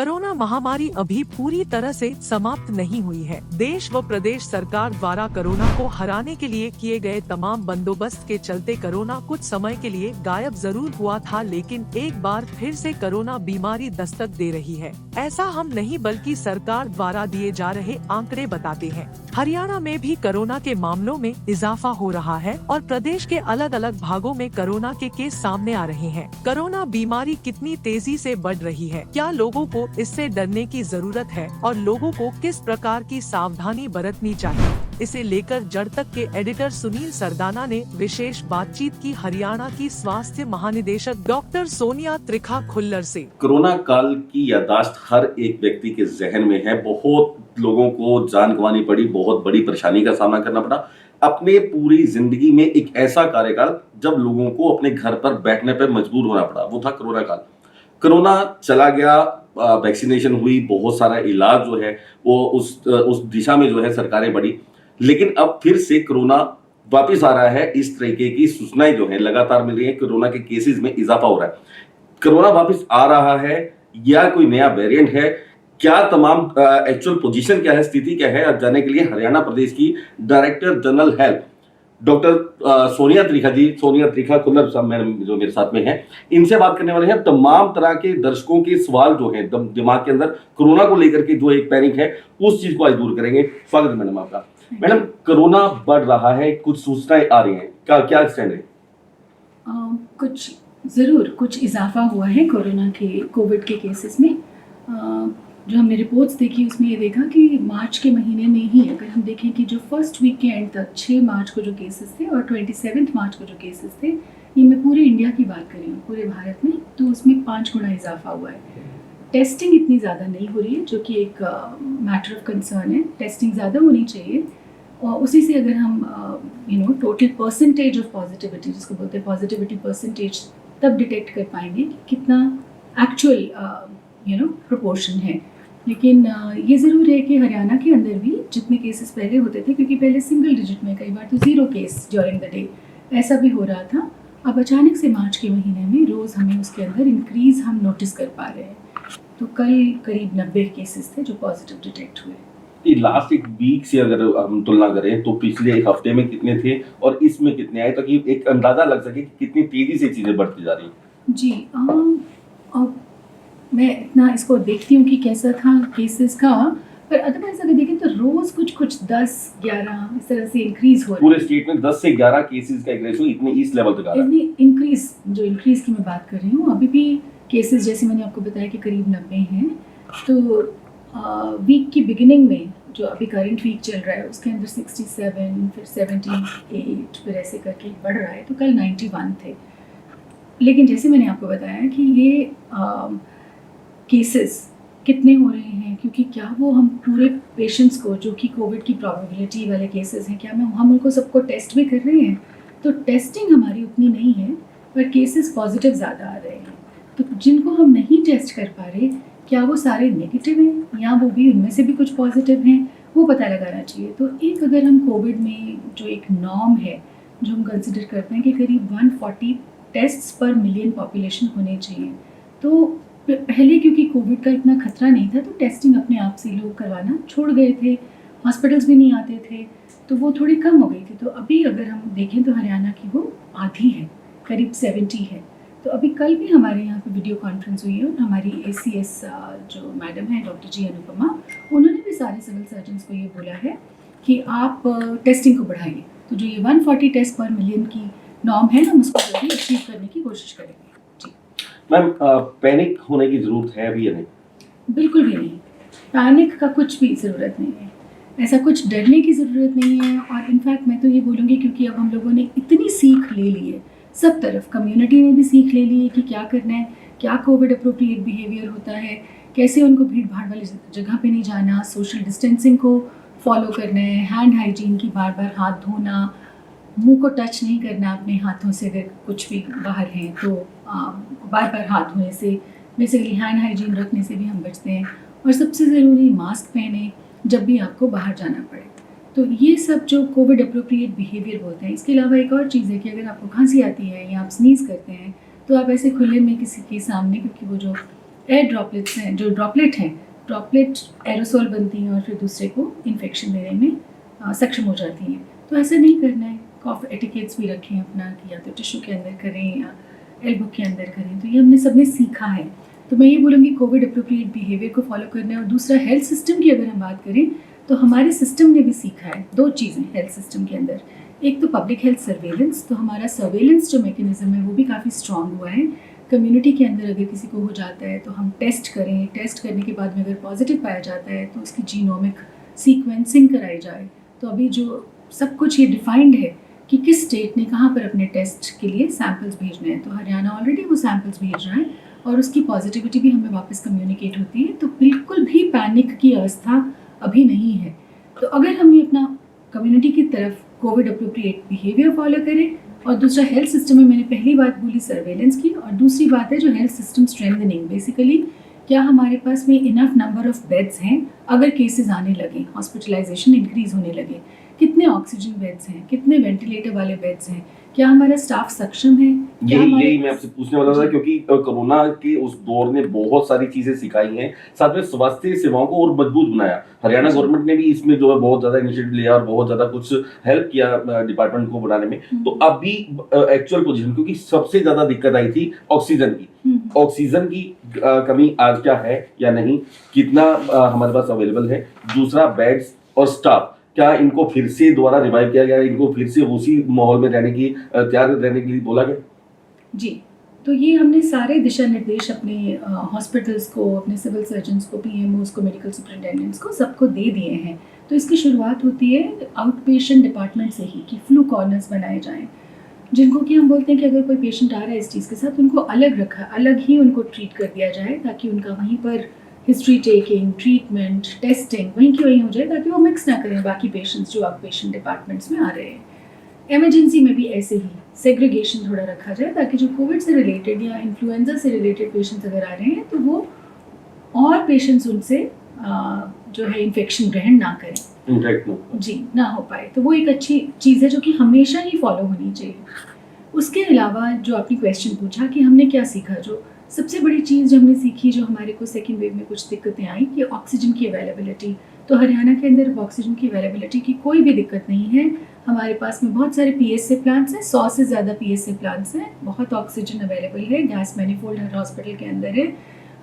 Corona महामारी अभी पूरी तरह से समाप्त नहीं हुई है। देश व प्रदेश सरकार द्वारा कोरोना को हराने के लिए किए गए तमाम बंदोबस्त के चलते कोरोना कुछ समय के लिए गायब जरूर हुआ था, लेकिन एक बार फिर से कोरोना बीमारी दस्तक दे रही है। ऐसा हम नहीं बल्कि सरकार द्वारा दिए जा रहे आंकड़े बताते हैं। हरियाणा में भी कोरोना के मामलों में इजाफा हो रहा है और प्रदेश के अलग अलग भागों में कोरोना के केस सामने आ रहे हैं। कोरोना बीमारी कितनी तेजी से बढ़ रही है, क्या लोगों को इससे डरने की जरूरत है और लोगों को किस प्रकार की सावधानी बरतनी चाहिए, इसे लेकर जड़ तक के एडिटर सुनील सरदाना ने विशेष बातचीत की हरियाणा की स्वास्थ्य महानिदेशक डॉक्टर सोनिया त्रिखा खुल्लर से। कोरोना काल की यादाश्त हर एक व्यक्ति के जहन में है। बहुत लोगों को जान गंवानी पड़ी, बहुत बड़ी परेशानी का सामना करना पड़ा। अपने पूरी जिंदगी में एक ऐसा कार्यकाल जब लोगों को अपने घर पर बैठने पर मजबूर होना पड़ा, वो था कोरोना काल। कोरोना चला गया, वैक्सीनेशन हुई, बहुत सारा इलाज जो है वो उस दिशा में जो है सरकारें बढ़ी, लेकिन अब फिर से कोरोना वापिस आ रहा है। इस तरीके की सूचनाएं जो है लगातार मिल रही है, कोरोना के केसेस में इजाफा हो रहा है। कोरोना वापिस आ रहा है या कोई नया वेरिएंट है, क्या तमाम एक्चुअल पोजीशन क्या है, स्थिति क्या है, अब जानने के लिए हरियाणा प्रदेश की director general health doctor Sonia Trikha Khullar साहब मैडम जो मेरे साथ में हैं, इनसे बात करने वाले हैं। तमाम तरह के दर्शकों के सवाल जो हैं दिमाग के अंदर कोरोना को लेकर के जो एक पैनिक है, उस चीज को आज दूर करेंगे। स्वागत है मैडम आपका। मैडम, कोरोना बढ़ रहा है, कुछ सूचनाएं आ रही हैं, क्या स्टैंड है? कुछ इजाफा हुआ है कोरोना के कोविड के केसेस में। जो हमने रिपोर्ट्स देखी उसमें ये देखा कि मार्च के महीने में ही, अगर हम देखें कि जो फर्स्ट वीक के एंड तक 6 मार्च को जो केसेस थे और 27 मार्च को जो केसेस थे, ये मैं पूरे इंडिया की बात कर रही हूँ, पूरे भारत में, तो उसमें 5 गुना इजाफा हुआ है। टेस्टिंग इतनी ज़्यादा नहीं हो रही है, जो कि एक मैटर ऑफ कंसर्न है। टेस्टिंग ज़्यादा होनी चाहिए और उसी से अगर हम टोटल परसेंटेज ऑफ पॉजिटिविटी, जिसको बोलते हैं पॉजिटिविटी परसेंटेज, तब डिटेक्ट कर पाएंगे कि कितना एक्चुअल प्रोपोर्शन है। लेकिन ये ज़रूर है कि हरियाणा के अंदर भी जितने केसेस पहले होते थे, क्योंकि पहले सिंगल डिजिट में, कई बार तो 0 केस ड्यूरिंग द डे, ऐसा भी हो रहा था। अब अचानक से मार्च के महीने में रोज़ हमें उसके अंदर इंक्रीज़ हम नोटिस कर पा रहे हैं। तो कल करीब 90 केसेस थे जो पॉजिटिव डिटेक्ट हुए। लास्ट एक वीक से अगर हम तुलना करें तो पिछले एक हफ्ते में कितने थे और इसमें कितने आए, ताकि एक अंदाजा लग सके कि कितनी तेजी से चीजें बढ़ती जा रही हैं। जी, मैं इतना इसको देखती हूँ कि कैसा था केसेस का, पर अदरवाइज अगर देखें तो रोज कुछ 10-11 इस तरह से इंक्रीज हो रहा है। पूरे स्टेट में 10 से 11 केसेस का एक रेशो इतने इस लेवल तक आ रहा है। इंक्रीज की मैं बात कर रही हूँ। अभी भी केसेस जैसे मैंने आपको बताया कि करीब 90 हैं। तो वीक की बिगिनिंग में जो अभी करंट वीक चल रहा है उसके अंदर 67, फिर 78, फिर ऐसे करके बढ़ रहा है। तो कल 91 थे। लेकिन जैसे मैंने आपको बताया कि ये केसेस कितने हो रहे हैं, क्योंकि क्या वो हम पूरे पेशेंट्स को, जो कि कोविड की प्रोबेबिलिटी वाले केसेस हैं, क्या हम उनको सबको टेस्ट भी कर रहे हैं? तो टेस्टिंग हमारी उतनी नहीं है, पर केसेस पॉजिटिव ज़्यादा आ रहे हैं। तो जिनको हम नहीं टेस्ट कर पा रहे, क्या वो सारे नेगेटिव हैं या वो भी उनमें से भी कुछ पॉजिटिव हैं, वो पता लगाना चाहिए। तो एक अगर हम कोविड में जो एक नॉर्म है जो हम कंसिडर करते हैं कि करीब 140 टेस्ट्स पर मिलियन पॉपुलेशन होने चाहिए, तो पहले क्योंकि कोविड का इतना खतरा नहीं था तो टेस्टिंग अपने आप से लोग करवाना छोड़ गए थे, हॉस्पिटल्स भी नहीं आते थे, तो वो थोड़ी कम हो गई थी। तो अभी अगर हम देखें तो हरियाणा की वो आधी है, करीब 70 है। तो अभी कल भी हमारे यहाँ पे वीडियो कॉन्फ्रेंस हुई है और हमारी ACS जो मैडम है डॉक्टर जी अनुपमा, उन्होंने भी सारे सिविल सर्जन्स को ये बोला है कि आप टेस्टिंग को बढ़ाइए। तो जो ये 140 टेस्ट पर मिलियन की नॉर्म है, हम उसको जल्दी अचीव करने की कोशिश करेंगे। मैम, पैनिक होने की जरूरत है अभी या नहीं? बिल्कुल भी नहीं, पैनिक का कुछ भी ज़रूरत नहीं है, ऐसा कुछ डरने की ज़रूरत नहीं है। और इनफैक्ट मैं तो ये बोलूँगी, क्योंकि अब हम लोगों ने इतनी सीख ले ली है, सब तरफ कम्युनिटी ने भी सीख ले ली है कि क्या करना है, क्या कोविड अप्रोप्रिएट बिहेवियर होता है, कैसे उनको भीड़ भाड़ वाली जगह पे नहीं जाना, सोशल डिस्टेंसिंग को फॉलो करना है, हैंड हाइजीन की बार बार हाथ धोना, मुंह को टच नहीं करना अपने हाथों से, अगर कुछ भी बाहर हैं तो बार बार हाथ धोने से, बेसिकली हैंड हाइजीन रखने से भी हम बचते हैं। और सबसे ज़रूरी, मास्क पहने जब भी आपको बाहर जाना पड़े। तो ये सब जो कोविड अप्रोप्रिएट बिहेवियर बोलते हैं। इसके अलावा एक और चीज़ है कि अगर आपको खांसी आती है या आप स्नीज़ करते हैं तो आप ऐसे खुले में किसी के सामने, क्योंकि वो जो एयर ड्रॉपलेट्स हैं, जो ड्रॉपलेट एरोसोल बनती हैं और फिर दूसरे को इन्फेक्शन देने में सक्षम हो जाती हैं। तो ऐसा नहीं करना है। कॉफ एटिकेट्स भी रखें अपना, कि या तो टिश्यू के अंदर करें या एल्बो के अंदर करें। तो ये हमने सबने सीखा है। तो मैं ये बोलूँगी कोविड अप्रोप्रिएट बिहेवियर को फॉलो करना है। और दूसरा, हेल्थ सिस्टम की अगर हम बात करें तो हमारे सिस्टम ने भी सीखा है 2 चीज़ें हेल्थ सिस्टम के अंदर। एक तो पब्लिक हेल्थ सर्वेलेंस, तो हमारा सर्वेलेंस जो मैकेनिज्म है वो भी काफ़ी स्ट्रॉन्ग हुआ है। कम्युनिटी के अंदर अगर किसी को हो जाता है तो हम टेस्ट करें, टेस्ट करने के बाद में अगर पॉजिटिव पाया जाता है तो उसकी जीनोमिक सीक्वेंसिंग कराई जाए। तो अभी जो सब कुछ ये डिफाइंड है कि किस स्टेट ने कहाँ पर अपने टेस्ट के लिए सैम्पल्स भेजने हैं। तो हरियाणा ऑलरेडी वो सैम्पल्स भेज रहा है और उसकी पॉजिटिविटी भी हमें वापस कम्युनिकेट होती है। तो बिल्कुल भी पैनिक की अवस्था अभी नहीं है। तो अगर हम ये अपना कम्युनिटी की तरफ कोविड अप्रोप्रिएट बिहेवियर फॉलो करें, और दूसरा हेल्थ सिस्टम में मैंने पहली बात बोली सर्वेलेंस की, और दूसरी बात है जो हेल्थ सिस्टम स्ट्रेंथनिंग। बेसिकली क्या हमारे पास में इनफ नंबर ऑफ बेड्स हैं अगर केसेस आने लगे, हॉस्पिटलाइजेशन इंक्रीज होने लगे, कितने ऑक्सीजन बेड्स हैं, कितने वेंटिलेटर वाले बेड्स हैं, क्या हमारा स्टाफ सक्षम है, क्या यही मैं आपसे पूछने वाला था, क्योंकि कोरोना के उस दौर ने बहुत सारी चीजें सिखाई हैं, साथ में स्वास्थ्य सेवाओं को और मजबूत बनाया। हरियाणा गवर्नमेंट ने भी इसमें जो है बहुत ज्यादा इनिशिएटिव लिया और बहुत ज्यादा कुछ हेल्प किया डिपार्टमेंट को बढ़ाने में। तो अभी एक्चुअल पोजीशन, क्योंकि सबसे ज्यादा दिक्कत आई थी ऑक्सीजन की, ऑक्सीजन की कमी आज क्या है या नहीं, कितना हमारे पास अवेलेबल है, दूसरा बेड्स और स्टाफ, क्या इनको फिर से दोबारा रिवाइव किया गया, इनको फिर से उसी माहौल में रहने की तैयार रहने के लिए बोला गया? जी, तो ये हमने सारे दिशा निर्देश अपने हॉस्पिटल्स को, अपने सिविल सर्जन्स को, पीएमओस को, मेडिकल सुपरिटेंडेंट्स को, सबको दे दिए हैं। तो इसकी शुरुआत होती है आउट पेशेंट डिपार्टमेंट से ही, कि फ्लू कॉर्नर्स बनाए जाएं, जिनको कि हम बोलते हैं कि अगर कोई पेशेंट आ रहा है इस चीज़ के साथ, उनको अलग ही उनको ट्रीट कर दिया जाए, ताकि उनका वहीं पर हिस्ट्री टेकिंग, ट्रीटमेंट, टेस्टिंग वहीं की वहीं हो जाए, ताकि वो मिक्स ना करें बाकी पेशेंट्स जो आउट पेशेंट डिपार्टमेंट्स में आ रहे हैं। इमरजेंसी में भी ऐसे ही सेग्रीगेशन थोड़ा रखा जाए, ताकि जो कोविड से रिलेटेड या इन्फ्लुएंजा से रिलेटेड पेशेंट्स अगर आ रहे हैं तो वो और पेशेंट्स उनसे जो है इन्फेक्शन ग्रहण ना करें, जी ना हो पाए। तो वो एक अच्छी चीज़ है जो कि हमेशा ही फॉलो होनी चाहिए। उसके अलावा जो आपने क्वेश्चन पूछा कि हमने क्या सीखा, जो सबसे बड़ी चीज़ जो हमने सीखी, जो हमारे को सेकेंड वेव में कुछ दिक्कतें आई, कि ऑक्सीजन की अवेलेबिलिटी। तो हरियाणा के अंदर ऑक्सीजन की अवेलेबिलिटी की कोई भी दिक्कत नहीं है। हमारे पास में बहुत सारे PSA प्लांट्स हैं, 100 से ज़्यादा PSA प्लांट्स हैं, बहुत ऑक्सीजन अवेलेबल है, गैस मैनिफोल्ड हर हॉस्पिटल के अंदर है।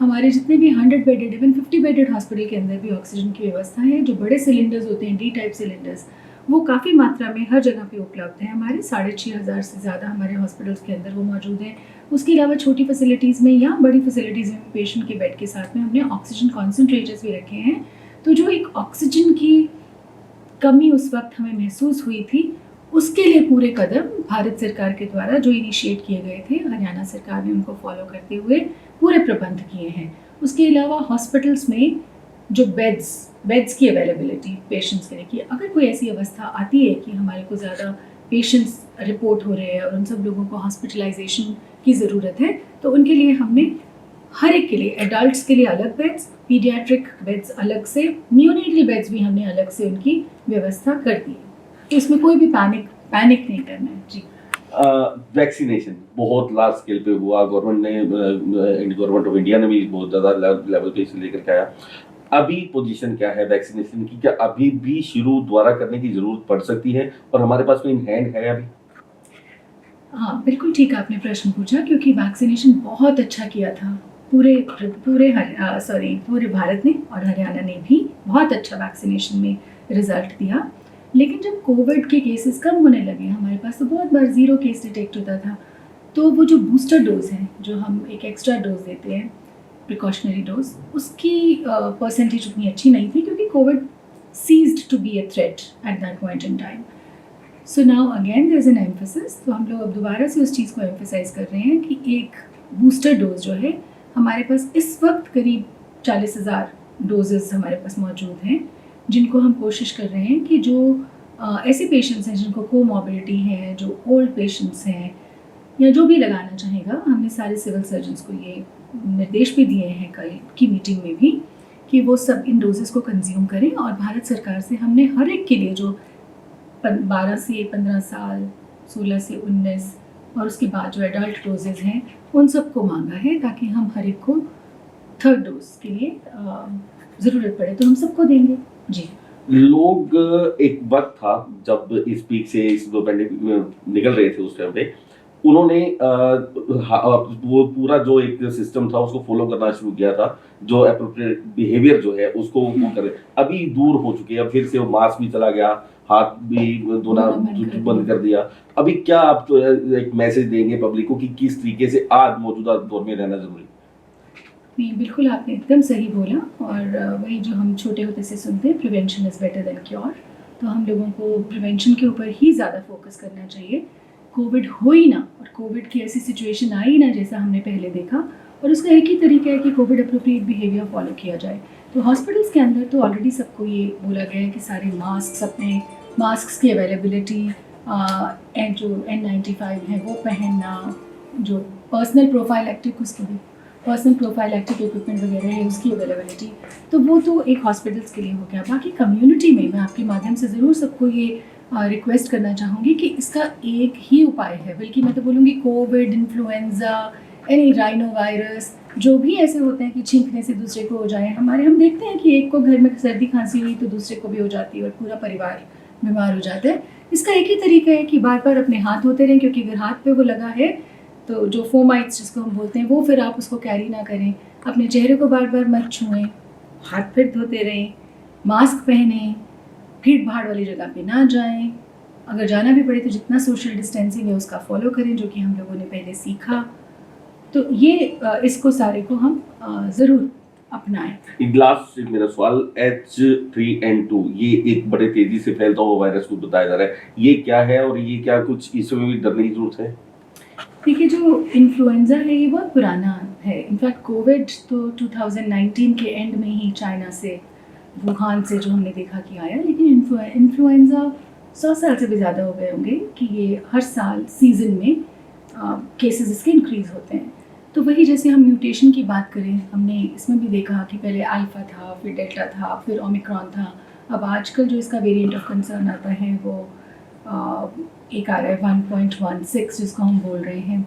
हमारे जितने भी 100 बेडेड, इवन 50 बेडेड हॉस्पिटल के अंदर भी ऑक्सीजन की व्यवस्था है। जो बड़े सिलेंडर्स होते हैं, D टाइप सिलेंडर्स, वो काफ़ी मात्रा में हर जगह पे उपलब्ध है। हमारे 6,500 से ज़्यादा हमारे हॉस्पिटल्स के अंदर वो मौजूद हैं। उसके अलावा छोटी फैसिलिटीज़ में या बड़ी फैसिलिटीज़ में पेशेंट के बेड के साथ में हमने ऑक्सीजन कॉन्सेंट्रेटर्स भी रखे हैं। तो जो एक ऑक्सीजन की कमी उस वक्त हमें महसूस हुई थी, उसके लिए पूरे कदम भारत सरकार के द्वारा जो इनिशिएट किए गए थे, हरियाणा सरकार ने उनको फॉलो करते हुए पूरे प्रबंध किए हैं। उसके अलावा हॉस्पिटल्स में जो बेड्स की अवेलेबिलिटी पेशेंट्स के लिए, कि अगर कोई ऐसी अवस्था आती है कि हमारे को ज़्यादा पेशेंट्स रिपोर्ट हो रहे हैं और उन सब लोगों को हॉस्पिटलाइजेशन की ज़रूरत है, तो उनके लिए हमने हर एक के लिए, एडल्ट्स के लिए अलग बेड्स, पीडियाट्रिक बेड्स अलग से, नियोनेटल बेड्स भी हमने अलग से उनकी व्यवस्था कर दी है। तो इसमें कोई भी पैनिक नहीं करना है। जी, वैक्सीनेशन बहुत लार्ज स्केल पे हुआ, गवर्नमेंट ऑफ इंडिया ने भी बहुत ज़्यादा लेवल पे इसे लेकर के आया। अभी पोजीशन क्या है वैक्सीनेशन की? क्या अभी भी शुरू दोबारा करने की जरूरत पड़ सकती है, और हमारे पास में इन हैंड है अभी? हाँ, बिल्कुल ठीक आपने प्रश्न पूछा, क्योंकि वैक्सीनेशन बहुत अच्छा किया था पूरे भारत ने, और हरियाणा ने भी बहुत अच्छा वैक्सीनेशन में रिजल्ट दिया। लेकिन जब कोविड के केसेस कम होने लगे, हमारे पास तो बहुत बार 0 केस डिटेक्ट होता था, तो वो जो बूस्टर डोज है, जो हम एक एक्स्ट्रा डोज देते हैं, प्रिकॉशनरी डोज, उसकी परसेंटेज उतनी अच्छी नहीं थी, क्योंकि Covid ceased to be a threat at that point in time. So now again there is an emphasis. तो हम लोग अब दोबारा से उस चीज़ को एम्फेसाइज कर रहे हैं कि एक बूस्टर डोज जो है, हमारे पास इस वक्त करीब 40,000 डोजेस हमारे पास मौजूद हैं, जिनको हम कोशिश कर रहे हैं कि जो ऐसे पेशेंट्स हैं जिनको कोमॉर्बिडिटी है, जो ओल्ड पेशेंट्स हैं, या जो भी लगाना चाहेगा, हमने सारे सिविल सर्जन्स को ये निर्देश भी दिए हैं कल की मीटिंग में भी, कि वो सब इन डोजेस को कंज्यूम करें। और भारत सरकार से हमने हर एक के लिए जो 12 से 15 साल, 16 से 19 और उसके बाद जो एडल्ट डोजेज हैं, उन सबको मांगा है, ताकि हम हर एक को थर्ड डोज के लिए ज़रूरत पड़े तो हम सबको देंगे। जी। लोग एक वक्त था जब इस पीक से इस दो पैंडेमिक निकल रहे थे, उस टाइम पे उन्होंने वो पूरा जो एक सिस्टम था उसको फॉलो करना शुरू किया था, जो अप्रोप्रिएट बिहेवियर जो है उसको वो करे। अभी दूर हो चुके हैं, अब फिर से वो मास्क भी चला गया, हाथ भी धोना बंद कर दिया। अभी क्या आप एक मैसेज देंगे पब्लिक को कि किस तरीके से आज मौजूदा दौर में रहना जरूरी? नहीं, बिल्कुल आपने एकदम सही बोला। और वही जो हम छोटे होते से सुनते हैं, prevention is better than cure. तो हम लोगों को प्रिवेंशन के ऊपर ही ज़्यादा फोकस करना चाहिए। कोविड हो ही ना, और कोविड की ऐसी सिचुएशन आई ना जैसा हमने पहले देखा, और उसका एक ही तरीका है कि कोविड अप्रोप्रिएट बिहेवियर फॉलो किया जाए। तो हॉस्पिटल्स के अंदर तो ऑलरेडी सबको ये बोला गया है कि सारे मास्क की अवेलेबिलिटी, जो N95 है वो पहनना, जो पर्सनल प्रोफाइलैक्टिक इक्विपमेंट वगैरह है उसकी अवेलेबिलिटी, तो वो तो एक हॉस्पिटल्स के लिए हो गया। बाकी कम्युनिटी में मैं आपके माध्यम से ज़रूर सबको ये रिक्वेस्ट करना चाहूँगी कि इसका एक ही उपाय है, बल्कि मैं तो बोलूँगी Covid, influenza, any rhino virus, जो भी ऐसे होते हैं कि छींकने से दूसरे को हो जाए। हम देखते हैं कि एक को घर में सर्दी खांसी हुई तो दूसरे को भी हो जाती है और पूरा परिवार बीमार हो जाता है। इसका एक ही तरीका है कि बार बार अपने हाथ धोते रहें, क्योंकि अगर हाथ पे वो लगा है तो जो फोमाइट्स जिसको हम बोलते हैं वो फिर आप उसको कैरी ना करें। अपने चेहरे को बार बार मत छुएं, हाथ फिर धोते रहें, मास्क पहनें, भीड़ भाड़ वाली जगह पे ना जाएं। अगर जाना भी पड़े तो जितना सोशल डिस्टेंसिंग है उसका फॉलो करें, जो कि हम लोगों ने पहले सीखा। तो ये इसको सारे को हम ज़रूर अपनाएं। लास्ट मेरा सवाल, H3N2 ये एक बड़े तेजी से फैलता हुआ वायरस को बताया जा रहा है, ये क्या है और ये क्या कुछ इसमें भी डरने की जरूरत है? देखिए, जो इन्फ्लुएंज़ा है ये बहुत पुराना है। इनफैक्ट कोविड तो 2019 के एंड में ही चाइना से, वुहान से जो हमने देखा कि आया, लेकिन इन्फ्लुएंज़ा 100 साल से भी ज़्यादा हो गए होंगे कि ये हर साल सीज़न में केसेस इसके इंक्रीज़ होते हैं। तो वही जैसे हम म्यूटेशन की बात करें, हमने इसमें भी देखा कि पहले अल्फ़ा था, फिर डेल्टा था, फिर ओमिक्रॉन था। अब आजकल जो इसका वेरिएंट ऑफ कंसर्न आता है वो एक आ रहा है 1.16, जिसको हम बोल रहे हैं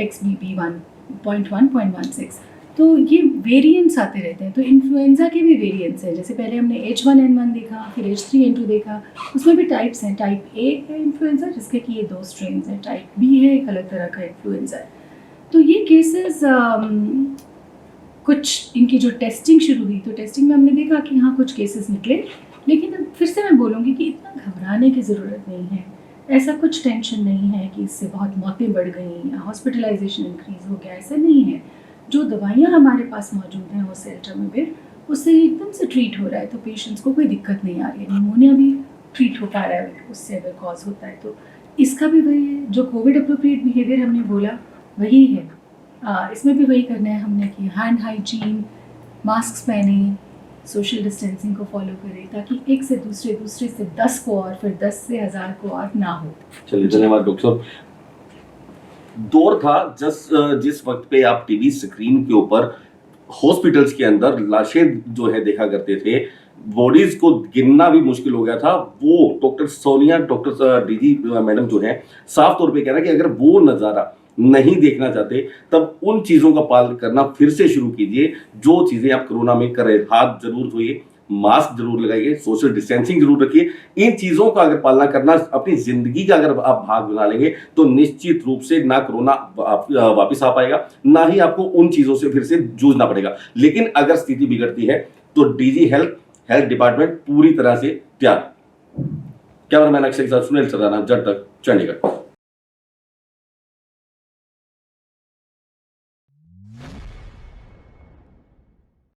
XBB 1.1.16। तो ये वेरिएंट्स आते रहते हैं। तो इन्फ्लुएंज़ा के भी वेरिएंट्स हैं, जैसे पहले हमने H1N1 देखा, फिर H3N2 देखा। उसमें भी टाइप्स हैं। टाइप A है इन्फ्लुएंज़ा, जिसके कि ये 2 स्ट्रेन्स हैं। टाइप B है, एक अलग तरह का इन्फ्लुएंज़ा है। तो ये केसेस कुछ इनकी जो टेस्टिंग शुरू हुई, तो टेस्टिंग में हमने देखा कि हाँ कुछ केसेस निकले, लेकिन फिर से मैं बोलूँगी कि इतना घबराने की ज़रूरत नहीं है। ऐसा कुछ टेंशन नहीं है कि इससे बहुत मौतें बढ़ गई या हॉस्पिटलाइजेशन इंक्रीज़ हो गया, ऐसा नहीं है। जो दवाइयाँ हमारे पास मौजूद हैं वो सेल्टामेविर, उससे एकदम से ट्रीट हो रहा है, तो पेशेंट्स को कोई दिक्कत नहीं आ रही है। निमोनिया भी ट्रीट हो पा रहा है उससे अगर कॉज होता है। तो इसका भी वही है, जो कोविड अप्रोप्रिएट बिहेवियर हमने बोला वही है। इसमें भी वही करना है हमने कि हैंड हाइजीन, मास्क पहने, सोशल डिस्टेंसिंग को फॉलो करें, ताकि एक से दूसरे से 10 को और फिर 10 से 1000 को और ना हो। चलिए, धन्यवाद डॉक्टर साहब। दौर था जिस वक्त पे आप टीवी स्क्रीन के ऊपर हॉस्पिटल्स के अंदर लाशें जो है देखा करते थे, बॉडीज को गिनना भी मुश्किल हो गया था। वो doctor Sonia, doctor DG madam जो है, साफ तौर पे कह रहा है कि अगर वो नज़ारा नहीं देखना चाहते तब उन चीज़ों का पालन करना फिर से शुरू कीजिए जो चीज़ें आप कोरोना में कर रहे। हाथ जरूर धोइए, मास्क जरूर लगाइए, सोशल डिस्टेंसिंग जरूर रखिए। इन चीज़ों का अगर पालना करना अपनी ज़िंदगी का अगर आप भाग बना लेंगे तो निश्चित रूप से ना कोरोना वापस आ पाएगा, ना ही आपको उन चीज़ों से फिर से जूझना पड़ेगा। लेकिन अगर स्थिति बिगड़ती है तो डीजी हेल्थ डिपार्टमेंट पूरी तरह से तैयार। कैमरामैन अक्षय के साथ सुनील सरदाना, जड़ तक, चंडीगढ़।